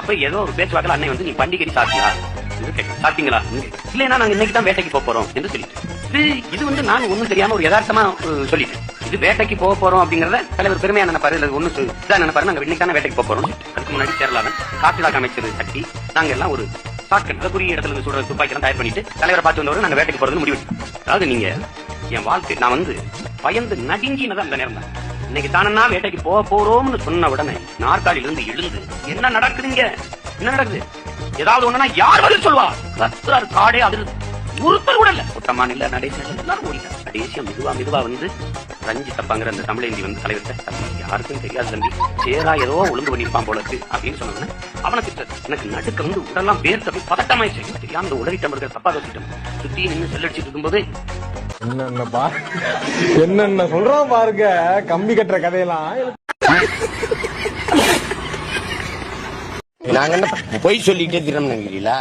அப்ப ஏதோ ஒரு பேச்சுவாக்கில் அன்னை வந்து நீ பண்டிகை சாப்பிட்டியா சாப்பிட்டீங்களா இல்லைன்னா நாங்க இன்னைக்கு தான் வேட்டைக்கு போறோம் என்று சொல்லிட்டு இது வந்து நான் ஒண்ணும் தெரியாம ஒரு யதார்த்தமா சொல்லிட்டேன். இது வேட்டைக்கு போறோம் அப்படிங்கறத தலைவர் பெருமையா நினைப்பாரு, இல்ல ஒண்ணு நினைப்பாரு, நாங்க இன்னைக்கு தானே வேட்டைக்கு போறோம். அதுக்கு முன்னாடி கேரளாவில் காற்றிலாக்க அமைச்சர் சக்தி நாங்க எல்லாம் ஒரு குறிய இடத்துல இருந்து சுடுற துப்பாக்கி எல்லாம் தயார் பண்ணிட்டு தலைவரை பார்த்து வந்தவரை நாங்க வேட்டைக்கு போறது முடிவு. அதாவது நீங்க என் வாழ்க்கை நான் வந்து பயந்து நடுங்கினதான் அந்த நேரம் தான். இன்னைக்கு தானே வேட்டைக்கு போறோம்னு சொன்ன உடனே நாற்காலில இருந்து எழுந்து என்ன நடக்குதுங்க, என்ன நடக்குது, ஏதாவது ஒண்ணுனா யார் பதில் சொல்லுவா? காடே அது ஒருத்தர் கூட இல்ல, ஒட்டமான இல்ல, நடேசன் எல்லாரும் ஓடிட்டார். கடைசியா மெதுவா வந்து ரஞ்சி தப்பாங்கிற அந்த தமிழேந்தி வந்து தலைவர்கிட்ட யாருக்கும் தெரியாது தம்பி, சேரா ஏதோ ஒழுங்கு பண்ணிருப்பான் போல இருக்கு அப்படின்னு சொன்னோன்னு அவனை திட்ட எனக்கு நடுக்க வந்து உடலாம் பேர் தப்பி பதட்டமாயிடுச்சு. தெரியாம அந்த உடலிட்டவர்கள் தப்பா வச்சுட்டோம். சுத்தி நின்று செல்லடிச்சிட்டு இருக்கும்போது என்னென்ன சொல்றான் பாருங்க, கம்பி கட்டுற கதையெல்லாம். நாங்க என்ன பொய் சொல்லிட்டே திறம்னீங்களா?